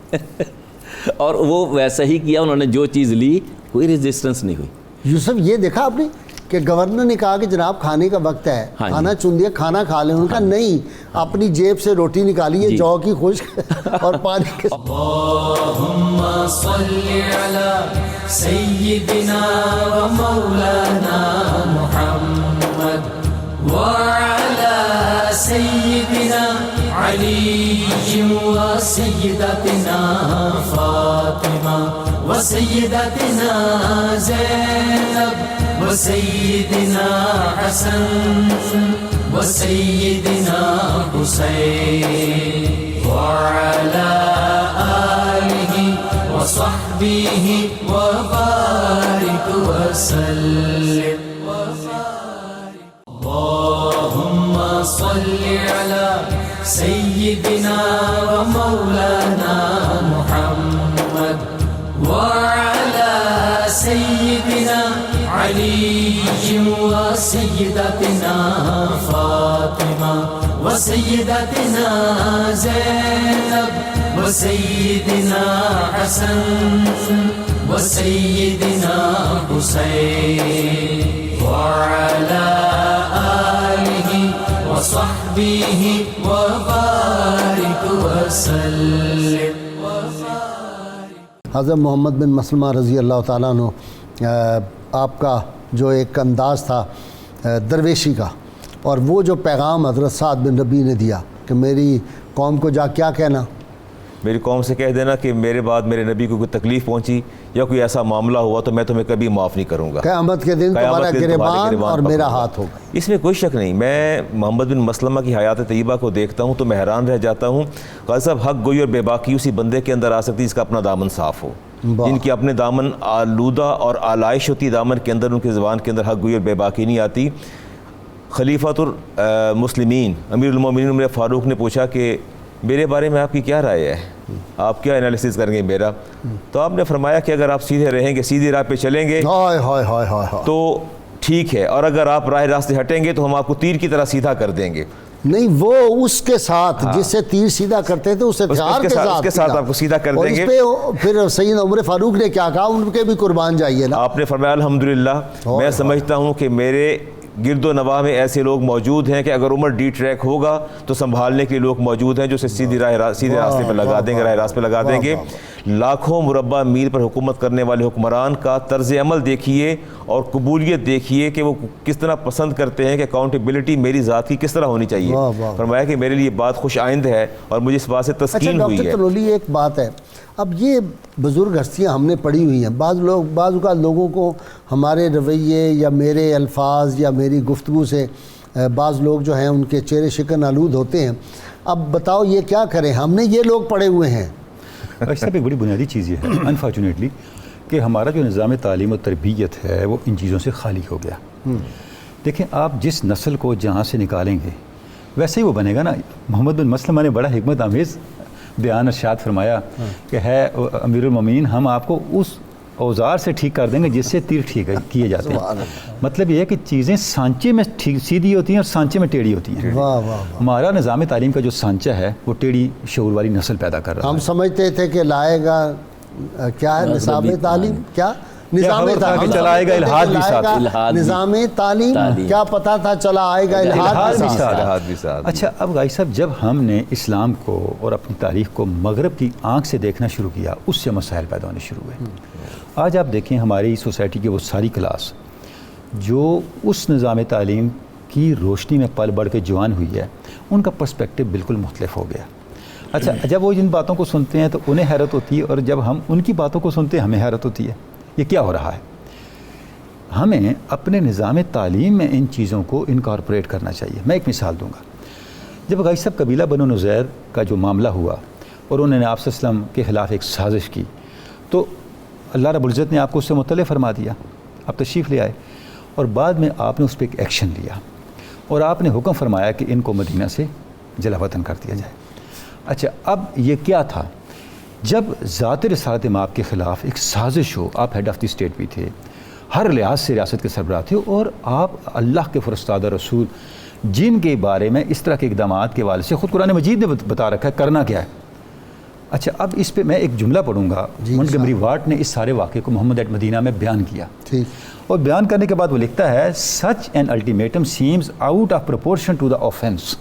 اور وہ ویسا ہی کیا, انہوں نے جو چیز لی کوئی ریزسٹنس نہیں ہوئی. یوسف یہ دیکھا آپ نے کہ گورنر نے کہا کہ جناب کھانے کا وقت ہے, کھانا چن دیا, کھانا کھا لیں. ان کا نہیں, اپنی جیب سے روٹی نکالیے, جو کی خشک اور پانی کے. اللہم صلی علی سیدنا و مولانا محمد وعلى سيدنا علي وسيدتنا فاطمة وسيدتنا زينب وسيدنا حسن وسيدنا حسين وعلى آله وصحبه وبارك وسلم. اللهم صل على سيدنا ومولانا محمد وعلى سيدنا علي وسيدتنا فاطمة وسيدتنا زينب وسيدنا حسن وسيدنا حسين وعلى آله وصحبه وبارك وسلم. حضرت محمد بن مسلمہ رضی اللہ تعالیٰ عنہ, آپ کا جو ایک انداز تھا درویشی کا, اور وہ جو پیغام حضرت سعد بن ربیع نے دیا کہ میری قوم کو جا کیا کہنا, میری قوم سے کہہ دینا کہ میرے بعد میرے نبی کو کوئی تکلیف پہنچی یا کوئی ایسا معاملہ ہوا تو میں تمہیں کبھی معاف نہیں کروں گا. قیامت کے دن تمہارا گریبان اور میرا ہاتھ ہوگا. اس میں کوئی شک نہیں. میں محمد بن مسلمہ کی حیات طیبہ کو دیکھتا ہوں تو میں حیران رہ جاتا ہوں. غازی صاحب, حق گوئی اور بے باکی اسی بندے کے اندر آ سکتی جس کا اپنا دامن صاف ہو. جن کی اپنے دامن آلودہ اور آلائش ہوتی دامن کے اندر، ان کی زبان کے اندر حق گوئی اور بے باکی نہیں آتی۔ خلیفۃ المسلمین امیر المومنین عمر فاروق نے پوچھا کہ میرے بارے میں آپ کی کیا رائے ہے، آپ کیا انالیسس کریں گے میرا؟ تو آپ نے فرمایا کہ اگر آپ سیدھے رہیں گے، سیدھی راہ پہ چلیں گے تو ٹھیک ہے، اور اگر آپ راہ راست سے ہٹیں گے تو ہم آپ کو تیر کی طرح سیدھا کر دیں گے۔ نہیں، وہ اس کے ساتھ جس سے تیر سیدھا کرتے تھے اس کے ساتھ آپ کو سیدھا کر دیں گے۔ پھر سیدنا عمر فاروق نے کیا کہا؟ ان کے بھی قربان جائیے نا۔ آپ نے فرمایا الحمدللہ میں سمجھتا ہوں کہ میرے گرد و نواح میں ایسے لوگ موجود ہیں کہ اگر عمر ڈی ٹریک ہوگا تو سنبھالنے کے لوگ موجود ہیں جو اسے سیدھے راستے پہ لگا دیں گے، راہ راست پہ لگا دیں گے۔ لاکھوں مربع میل پر حکومت کرنے والے حکمران کا طرز عمل دیکھیے اور قبولیت دیکھیے کہ وہ کس طرح پسند کرتے ہیں کہ اکاؤنٹیبلٹی میری ذات کی کس طرح ہونی چاہیے۔ فرمایا کہ میرے لیے بات خوش آئند ہے اور مجھے اس بات سے تسکین ہوئی ہے۔ ڈاکٹر طلولی، ایک بات ہے، اب یہ بزرگ ہستیاں ہم نے پڑھی ہوئی ہیں، بعض اوقات لوگوں کو ہمارے رویے یا میرے الفاظ یا میری گفتگو سے بعض لوگ جو ہیں ان کے چہرے شکن آلود ہوتے ہیں۔ اب بتاؤ یہ کیا کریں، ہم نے یہ لوگ پڑھے ہوئے ہیں۔ ایسا ایک بڑی بنیادی چیز یہ ہے انفارچونیٹلی کہ ہمارا جو نظام تعلیم و تربیت ہے وہ ان چیزوں سے خالی ہو گیا۔ دیکھیں، آپ جس نسل کو جہاں سے نکالیں گے ویسے ہی وہ بنے گا نا۔ محمد بن مسلمہ نے بڑا حکمت آمیز بیان ارشاد فرمایا کہ ہے امیر المومنین، ہم آپ کو اس اوزار سے ٹھیک کر دیں گے جس سے تیر ٹھیک کیے جاتے ہیں۔ مطلب یہ ہے کہ چیزیں سانچے میں سیدھی ہوتی ہیں اور سانچے میں ٹیڑھی ہوتی ہیں۔ ہمارا نظام تعلیم کا جو سانچہ ہے وہ ٹیڑھی شعور والی نسل پیدا کر رہا ہے۔ ہم سمجھتے تھے کہ لائے گا کیا ہے نظام تعلیم، کیا نظام تعلیم چلائے گا الحاد بھی ساتھ، نظام تعلیم کیا پتا تھا چلا آئے گا الحاد بھی ساتھ۔ اچھا، اب غازی صاحب جب ہم نے اسلام کو اور اپنی تاریخ کو مغرب کی آنکھ سے دیکھنا شروع کیا، اس سے مسائل پیدا ہونے شروع ہوئے۔ آج آپ دیکھیں ہماری سوسائٹی کی وہ ساری کلاس جو اس نظام تعلیم کی روشنی میں پل بڑھ کے جوان ہوئی ہے، ان کا پرسپیکٹو بالکل مختلف ہو گیا۔ اچھا، جب وہ جن باتوں کو سنتے ہیں تو انہیں حیرت ہوتی ہے، اور جب ہم ان کی باتوں کو سنتے ہیں ہمیں حیرت ہوتی ہے، یہ کیا ہو رہا ہے؟ ہمیں اپنے نظام تعلیم میں ان چیزوں کو انکارپوریٹ کرنا چاہیے۔ میں ایک مثال دوں گا۔ جب غازی صاحب قبیلہ بنو نذیر کا جو معاملہ ہوا اور انہوں نے آپ صلی اللہ علیہ وسلم کے خلاف ایک سازش کی، تو اللہ رب العزت نے آپ کو اس سے مطلع فرما دیا، آپ تشریف لے آئے، اور بعد میں آپ نے اس پہ ایک ایکشن لیا اور آپ نے حکم فرمایا کہ ان کو مدینہ سے جلا وطن کر دیا جائے۔ اچھا، اب یہ کیا تھا؟ جب ذات رسالت مآب کے خلاف ایک سازش ہو، آپ ہیڈ آف دی اسٹیٹ بھی تھے، ہر لحاظ سے ریاست کے سربراہ تھے، اور آپ اللہ کے فرستادہ رسول جن کے بارے میں اس طرح کے اقدامات کے حوالے سے خود قرآن مجید نے بتا رکھا ہے کرنا کیا ہے۔ اچھا، اب اس پہ میں ایک جملہ پڑھوں گا۔ منٹگمری واٹ نے اس سارے واقعے کو محمد ایٹ مدینہ میں بیان کیا، اور بیان کرنے کے بعد وہ لکھتا ہے such an ultimatum seems out of proportion to the offence.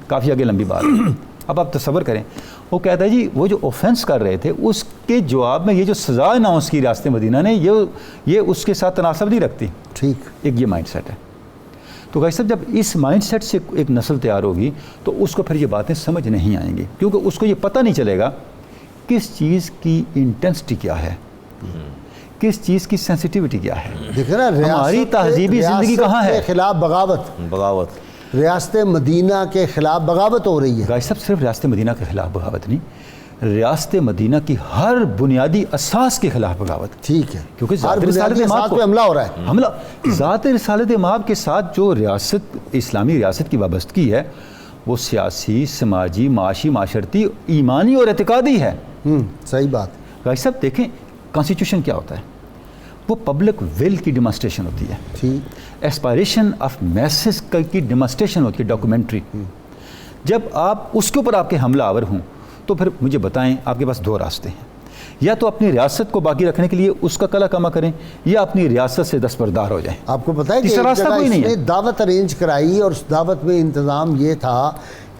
کافی آگے لمبی بات۔ اب آپ تصور کریں، وہ کہتا ہے جی وہ جو اوفینس کر رہے تھے اس کے جواب میں یہ جو سزا اناؤنس کی ریاست مدینہ نے، یہ اس کے ساتھ تناسب نہیں رکھتی۔ ٹھیک، ایک یہ مائنڈ سیٹ ہے۔ تو غازی صاحب جب اس مائنڈ سیٹ سے ایک نسل تیار ہوگی تو اس کو پھر یہ باتیں سمجھ نہیں آئیں گی، کیونکہ اس کو یہ پتہ نہیں چلے گا کس چیز کی انٹینسٹی کیا ہے، کس چیز کی سینسٹیوٹی کیا ہے۔ دیکھیں نا، ہماری تہذیبی زندگی کہاں ہے؟ خلاف بغاوت ریاست مدینہ کے خلاف بغاوت ہو رہی ہے۔ غازی صاحب صرف ریاست مدینہ کے خلاف بغاوت نہیں، ریاست مدینہ کی ہر بنیادی اساس کے خلاف بغاوت۔ ٹھیک ہے، کیونکہ ذات رسالت مآب پہ حملہ ہو رہا ہے۔ حملہ ذات رسالت مآب کے ساتھ جو ریاست، اسلامی ریاست کی وابستگی ہے، وہ سیاسی، سماجی، معاشی، معاشرتی، ایمانی اور اعتقادی ہے۔ صحیح بات۔ غازی صاحب دیکھیں کانسٹیٹیوشن کیا ہوتا ہے، وہ پبلک ول کی ڈیمانسٹریشن ہوتی ہے، ایسپائریشن آف میسز کی ڈیمانسٹریشن ہوتی ہے، ڈاکومنٹری۔ جب آپ اس کے اوپر آپ کے حملہ آور ہوں تو پھر مجھے بتائیں آپ کے پاس دو راستے ہیں، یا تو اپنی ریاست کو باقی رکھنے کے لیے اس کا کلا کما کریں، یا اپنی ریاست سے دستبردار ہو جائیں۔ آپ کو پتہ ہے کہ تیسرا راستہ کوئی نہیں ہے۔ دعوت ارینج کرائی اور اس دعوت میں انتظام یہ تھا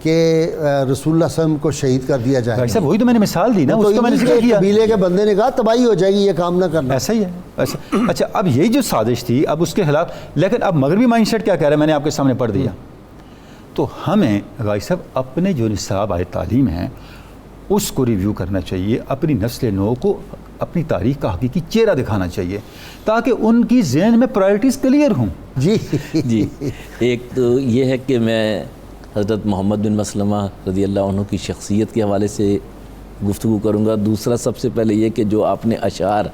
کہ رسول اللہ صلی اللہ علیہ وسلم کو شہید کر دیا جائے۔ بھائی صاحب وہی تو میں نے مثال دی نا، اس کو میں نے ذکر کیا۔ قبیلے کے بندے نے کہا تباہی ہو جائے گی، یہ کام نہ کرنا۔ ایسا ہی ہے، ایسا۔ اچھا، اب یہی جو سازش تھی اب اس کے خلاف، لیکن اب مغربی مائنڈ سیٹ کیا کہہ رہا ہے، میں نے آپ کے سامنے پڑھ دیا۔ تو ہمیں غازی صاحب اپنے جو نصاب آئے تعلیم ہیں اس کو ریویو کرنا چاہیے، اپنی نسل نو کو اپنی تاریخ کا حقیقی چہرہ دکھانا چاہیے تاکہ ان کی ذہن میں پرائرٹیز کلیئر ہوں۔ جی ایک تو یہ ہے کہ میں حضرت محمد بن مسلمہ رضی اللہ عنہ کی شخصیت کے حوالے سے گفتگو کروں گا. دوسرا سب سے پہلے یہ کہ جو آپ نے اشعار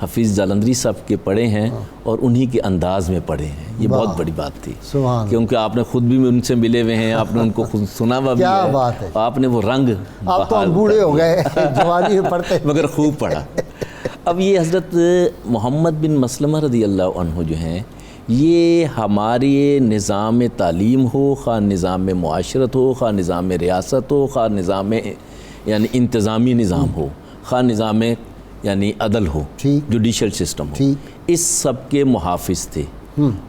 حفیظ جالندری صاحب کے پڑھے ہیں اور انہی کے انداز میں پڑھے ہیں, یہ بہت بڑی بات تھی, کیونکہ آپ نے خود بھی ان سے ملے ہوئے ہیں, آپ نے ان کو خود سنا ہوا بھی کیا بات ہے, آپ نے وہ رنگ, آپ تو بوڑھے ہو گئے جوانی میں پڑھتے مگر خوب پڑھا. اب یہ حضرت محمد بن مسلمہ رضی اللہ عنہ جو ہیں, یہ ہمارے نظام تعلیم ہو, خواہ نظام معاشرت ہو, خواہ نظام ریاست ہو, خواہ نظام یعنی انتظامی نظام ہو, خواہ نظام یعنی عدل ہو, جوڈیشل سسٹم ہو, اس سب کے محافظ تھے.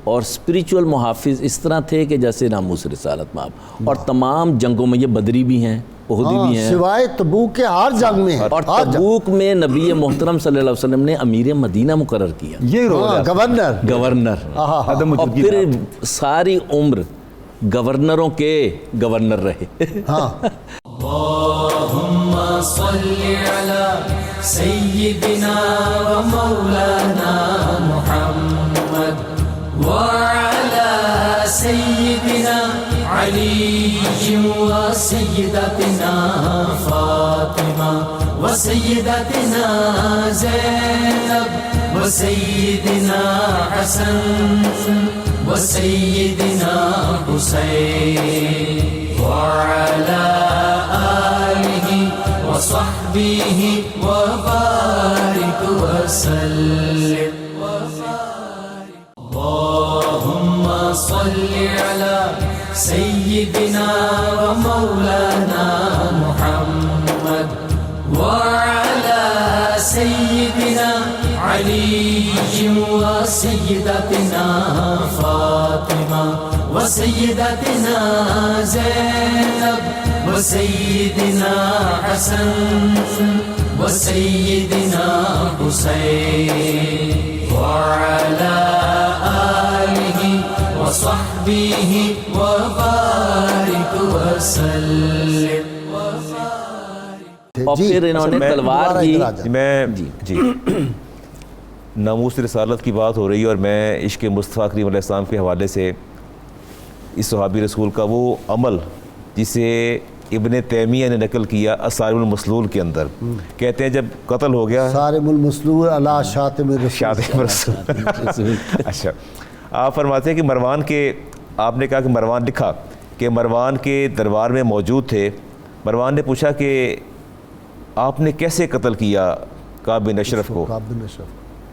اور اسپریچول محافظ اس طرح تھے کہ جیسے ناموس رسالت مآب, اور تمام جنگوں میں, یہ بدری بھی ہیں, احدی بھی ہیں, سوائے تبوک کے ہر جنگ میں ہیں. اور تبوک میں نبی محترم صلی اللہ علیہ وسلم نے امیر مدینہ مقرر کیا, یہ گورنر, اور پھر ساری عمر گورنروں کے گورنر رہے. اللہم صلی علی سیدنا و مولانا محمد وعلی سیدنا علی و سیدتنا فاطمہ و سیدتنا زینب و سیدنا حسن و سیدنا حسین وعلی آلہ وصحبہ وبارک وسلم. اللہم صلی علی سیدنا و مولانا محمد وعلی سیدنا علی و سیدتنا فاطمہ و سیدتنا زینب و سیدنا حسن و سیدنا حسین وعلی آلہ و صحبہ وبارک وسلم. اور پھر انہوں نے تلوار کی. میں جی ناموس رسالت کی بات ہو رہی ہے, اور میں عشق مصطفیٰ کریم علیہ السلام کے حوالے سے اس صحابی رسول کا وہ عمل جسے ابن تیمیہ نے نقل کیا الصارم المسلول کے اندر, کہتے ہیں جب قتل ہو گیا صارم المسلول علی شاتم رسول. اچھا, آپ فرماتے ہیں کہ مروان کے, آپ نے کہا کہ مروان لکھا کہ مروان کے دربار میں موجود تھے. مروان نے پوچھا کہ آپ نے کیسے قتل کیا کعب بن اشرف کو؟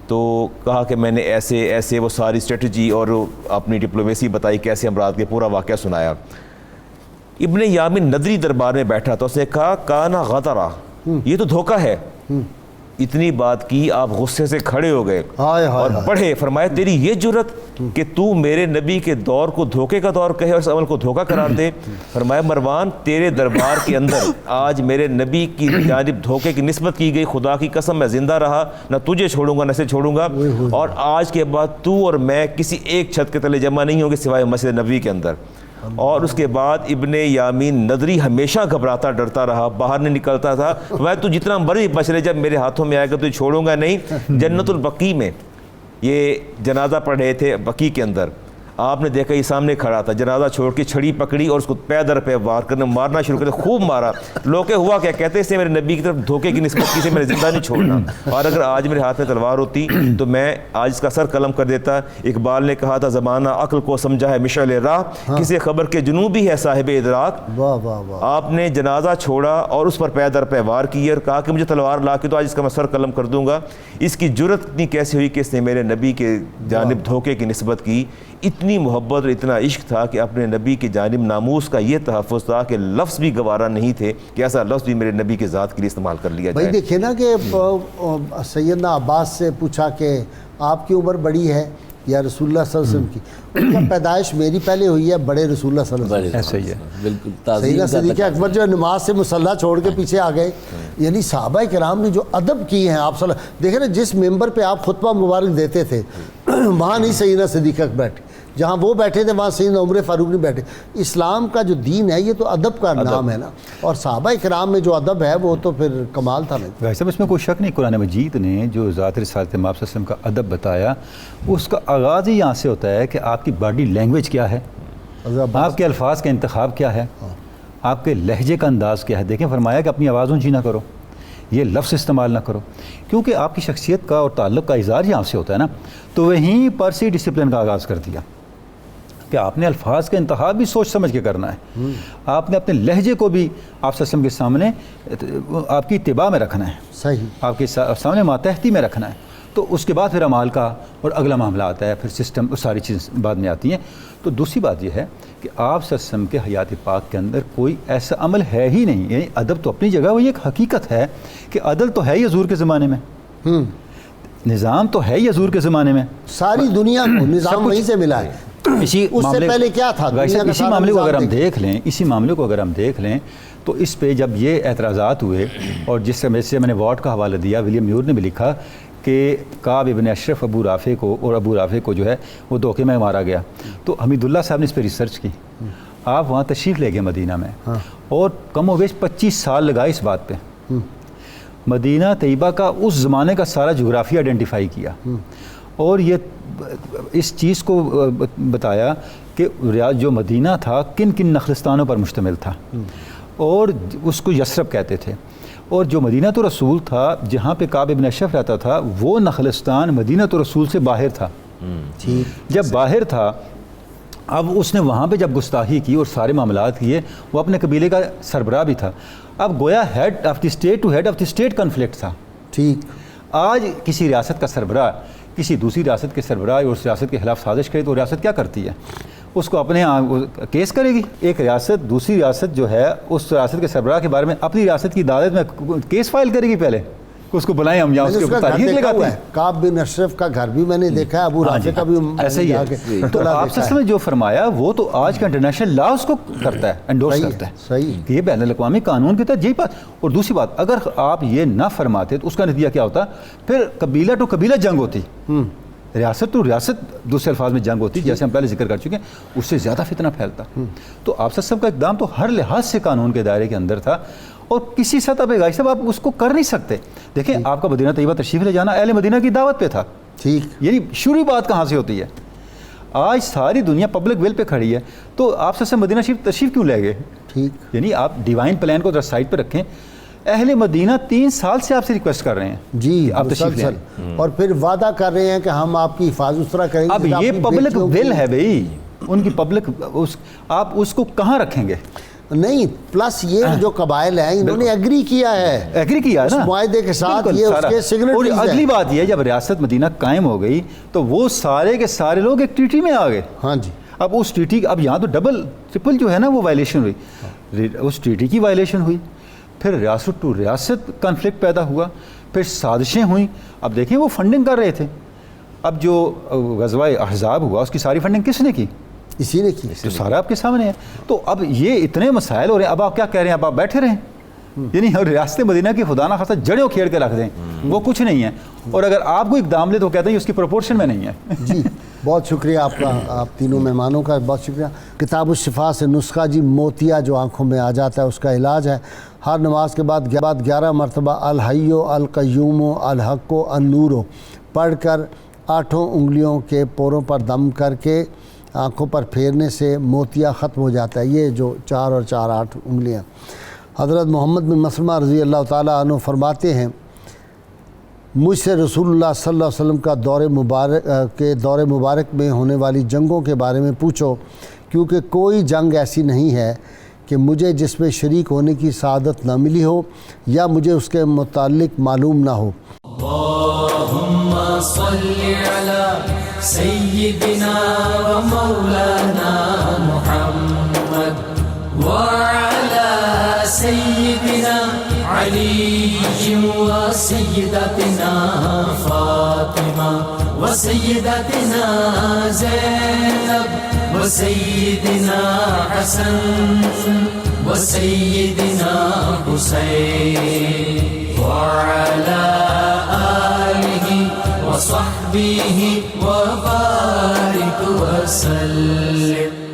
تو کہا کہ میں نے ایسے ایسے وہ ساری اسٹریٹجی اور اپنی ڈپلومیسی بتائی, کیسے امراض کے پورا واقعہ سنایا. ابن یامین ندری دربار میں بیٹھا تو اس نے کہا کانا غدرا, یہ تو دھوکہ ہے. اتنی بات کی, آپ غصے سے کھڑے ہو گئے اور پڑھے. فرمایا تیری یہ جرت کہ تو میرے نبی کے دور کو دھوکے کا دور کہے اور اس عمل کو دھوکہ قرار دے. فرمایا مروان تیرے دربار کے اندر آج میرے نبی کی جانب دھوکے کی نسبت کی گئی, خدا کی قسم میں زندہ رہا نہ تجھے چھوڑوں گا نہ سے چھوڑوں گا, اور آج کے بعد تو اور میں کسی ایک چھت کے تلے جمع نہیں ہوں گے سوائے مسجد نبوی کے اندر. اور اس کے بعد ابن یامین ندری ہمیشہ گھبراتا ڈرتا رہا, باہر نہیں نکلتا تھا. میں تو جتنا مرضی بچ رہے, جب میرے ہاتھوں میں آئے گا تو چھوڑوں گا نہیں. جنت البقیع میں یہ جنازہ پڑھ رہے تھے بقیع کے اندر, آپ نے دیکھا یہ سامنے کھڑا تھا, جنازہ چھوڑ کے چھڑی پکڑی اور اس کو پے در پہ وار کرنے مارنا شروع کرتے, خوب مارا. لوگ کہ ہوا کیا, کہتے اس سے میرے نبی کی طرف دھوکے کی نسبت کی سے میرے زندہ نہیں چھوڑنا, اور اگر آج میرے ہاتھ میں تلوار ہوتی تو میں آج اس کا سر قلم کر دیتا. اقبال نے کہا تھا زمانہ عقل کو سمجھا ہے مشعل راہ, کسی خبر کے جنوبی ہے صاحب ادراک. آپ نے جنازہ چھوڑا اور اس پر پے در پہ وار کی اور کہا کہ مجھے تلوار لا کے تو آج اس کا میں سر قلم کر دوں گا. اس کی جرت اتنی کیسے ہوئی کہ اس نے میرے نبی کے جانب دھوکے کی نسبت کی. اتنی محبت اور اتنا عشق تھا کہ اپنے نبی کی جانب ناموس کا یہ تحفظ تھا کہ لفظ بھی گوارا نہیں تھے کہ ایسا لفظ بھی میرے نبی کے ذات کے لیے استعمال کر لیا جائے. بھائی دیکھیں نا کہ سیدنا عباس سے پوچھا کہ آپ کی عمر بڑی ہے یا رسول اللہ صلی اللہ علیہ وسلم کی؟ ان کا پیدائش میری پہلے ہوئی ہے, بڑے رسول اللہ صلی اللہ علیہ وسلم. ایسا ہی ہے بالکل. سیدنا صدیق اکبر جو نماز سے مصلی چھوڑ کے پیچھے آ گئے, یعنی صحابہ کرام نے جو ادب کیے ہیں آپ صلی اللہ, دیکھیں نا جس ممبر پہ آپ خطبہ مبارک دیتے تھے وہاں نہیں سیدنا صدیق اکبر بیٹھے, جہاں وہ بیٹھے تھے وہاں سیدنا عمر فاروق نہیں بیٹھے. اسلام کا جو دین ہے یہ تو ادب کا نام ہے نا, اور صحابہ کرام میں جو ادب ہے وہ تو پھر کمال تھا. ویسے اس میں کوئی شک نہیں, قرآن مجید نے جو ذات رسالت مآب صلی اللہ علیہ وسلم کا ادب بتایا, اس کا آغاز ہی یہاں سے ہوتا ہے کہ آپ کی باڈی لینگویج کیا ہے, آپ کے الفاظ کا انتخاب کیا ہے, آپ کے لہجے کا انداز کیا ہے. دیکھیں فرمایا کہ اپنی آواز اونچی نہ کرو, یہ لفظ استعمال نہ کرو، کیونکہ آپ کی شخصیت کا اور تعلق کا اظہار یہاں سے ہوتا ہے نا. تو وہیں پر سے ڈسپلن کا آغاز کر دیا کہ آپ نے الفاظ کا انتخاب بھی سوچ سمجھ کے کرنا ہے. آپ نے اپنے لہجے کو بھی آپ وسلم کے سامنے آپ کی اتباع میں رکھنا ہے، صحیح، آپ کے سامنے ماتحتی میں رکھنا ہے. تو اس کے بعد پھر اعمال کا اور اگلا معاملہ آتا ہے، پھر سسٹم، ساری چیز بعد میں آتی ہیں. تو دوسری بات یہ ہے کہ آپ صلی اللہ علیہ وسلم کے حیات پاک کے اندر کوئی ایسا عمل ہے ہی نہیں. یعنی ادب تو اپنی جگہ، وہ یہ ایک حقیقت ہے کہ عدل تو ہے ہی حضور کے زمانے میں، نظام تو ہے ہی حضور کے زمانے میں، ساری دنیا کو نظام وہیں سے ملا ہے. اسی اس سے پہلے کیا تھا؟ اسی معاملے کو اگر ہم دیکھ لیں، اسی معاملے کو اگر ہم دیکھ لیں تو اس پہ جب یہ اعتراضات ہوئے، اور جس سے میں نے واٹ کا حوالہ دیا، ولیم میور نے بھی لکھا کہ کعب ابن اشرف ابو رافع کو جو ہے وہ دھوکے میں مارا گیا. تو حمید اللہ صاحب نے اس پہ ریسرچ کی. آپ وہاں تشریف لے گئے مدینہ میں، اور کم و بیش 25 سال لگائے اس بات پہ. مدینہ طیبہ کا اس زمانے کا سارا جغرافیہ آئیڈینٹیفائی کیا، اور یہ اس چیز کو بتایا کہ جو مدینہ تھا کن کن نخلستانوں پر مشتمل تھا، اور اس کو یثرب کہتے تھے. اور جو مدینہ تو رسول تھا، جہاں پہ کعب ابن اشرف رہتا تھا، وہ نخلستان مدینہ تو رسول سے باہر تھا. جب باہر تھا، اب اس نے وہاں پہ جب گستاخی کی اور سارے معاملات کیے، وہ اپنے قبیلے کا سربراہ بھی تھا. اب گویا head of the state to head of the state conflict تھا. ٹھیک، آج کسی ریاست کا سربراہ کسی دوسری ریاست کے سربراہ اور اس ریاست کے خلاف سازش کرے تو ریاست کیا کرتی ہے؟ اس کو اپنے کیس کرے گی. ایک ریاست دوسری ریاست جو ہے اس ریاست کے سربراہ کے بارے میں اپنی ریاست کی عدالت میں کیس فائل کرے گی. پہلے اس کو بلائیں ہم یہاں اس کے اوپر تاریخ لگاتے ہیں. کعب بن اشرف کا گھر بھی میں نے دیکھا ہے، ابو رافع کا بھی ایسا ہی ہے. تو آپ نے جو فرمایا وہ تو آج کا انٹرنیشنل لا اس کو کرتا ہے، انڈورس کرتا ہے. صحیح، کہ یہ بین الاقوامی قانون کے تحت یہی بات. اور دوسری بات، اگر آپ یہ نہ فرماتے تو اس کا نتیجہ کیا ہوتا؟ پھر قبیلہ ٹو قبیلہ جنگ ہوتی، ریاست تو ریاست دوسرے الفاظ میں جنگ ہوتی، جیسے ہم پہلے ذکر کر چکے ہیں. اس سے زیادہ فتنہ پھیلتا. تو آپ سب کا اقدام تو ہر لحاظ سے قانون کے دائرے کے اندر تھا، اور کسی سطح پہ غازی صاحب آپ اس کو کر نہیں سکتے. دیکھیں، آپ کا مدینہ طیبہ تشریف لے جانا اہل مدینہ کی دعوت پہ تھا. ٹھیک، یعنی شروع بات کہاں سے ہوتی ہے؟ آج ساری دنیا پبلک ویل پہ کھڑی ہے، تو آپ سے مدینہ شریف تشریف کیوں لے گئے؟ ٹھیک، یعنی آپ ڈیوائن پلان کو سائڈ پہ رکھیں. اہل مدینہ 3 سال سے آپ سے ریکویسٹ کر رہے ہیں جی، آپ تشریف لیں، اور پھر وعدہ کر رہے ہیں کہ ہم آپ کی حفاظت اس طرح کریں گے. اب یہ پبلک ول ہے بھائی، ان کی پبلک، آپ اس کو کہاں رکھیں گے؟ نہیں، پلس یہ جو قبائل ہیں انہوں نے ایگری کیا ہے نا معاہدے کے ساتھ، یہ اس کے سگنیچرز ہیں. اور اگلی بات یہ، جب ریاست مدینہ قائم ہو گئی تو وہ سارے کے سارے لوگ ایک ٹریٹی میں آ گئے. ہاں جی، اب اس ٹریٹی، اب یہاں تو ڈبل ٹرپل جو ہے نا وہ وائلیشن ہوئی، اس ٹریٹی کی وائلیشن ہوئی، پھر ریاست ٹو ریاست کنفلکٹ پیدا ہوا، پھر سازشیں ہوئیں. اب دیکھیں وہ فنڈنگ کر رہے تھے. اب جو غزوہ احزاب ہوا اس کی ساری فنڈنگ کس نے کی؟ اسی نے کی. تو سارا آپ کے سامنے ہے. تو اب یہ اتنے مسائل ہو رہے ہیں، اب آپ کیا کہہ رہے ہیں؟ اب آپ بیٹھے رہیں، یعنی ریاست مدینہ کی خدا نہ خاصہ جڑیں کھیڑ کے رکھ دیں، وہ کچھ نہیں ہے. اور اگر آپ کو اقدام لے تو کہتے ہیں اس کی پروپورشن میں نہیں ہے. جی، بہت شکریہ آپ کا، آپ تینوں مہمانوں کا بہت شکریہ. کتاب الشفا سے نسخہ جی، موتیا جو آنکھوں میں آ جاتا ہے اس کا علاج ہے. ہر نماز کے بعد 11 مرتبہ الحی القیوم الحق النور پڑھ کر 8 انگلیوں کے پوروں پر دم کر کے آنکھوں پر پھیرنے سے موتیا ختم ہو جاتا ہے. یہ جو 4 اور 4 8 انگلیاں. حضرت محمد بن مسلمہ رضی اللہ تعالیٰ عنہ فرماتے ہیں، مجھ سے رسول اللہ صلی اللہ علیہ وسلم کا دور مبارک میں ہونے والی جنگوں کے بارے میں پوچھو، کیونکہ کوئی جنگ ایسی نہیں ہے کہ مجھے جس میں شریک ہونے کی سعادت نہ ملی ہو یا مجھے اس کے متعلق معلوم نہ ہو. اللہم صلی علی سیدنا و مولانا محمد وعلی سیدنا علی و سیدتنا فاطمہ و سیدتنا زینب و سیدنا حسن و سیدنا حسین وعلی آلہ وصحبہ وبارک وسلم.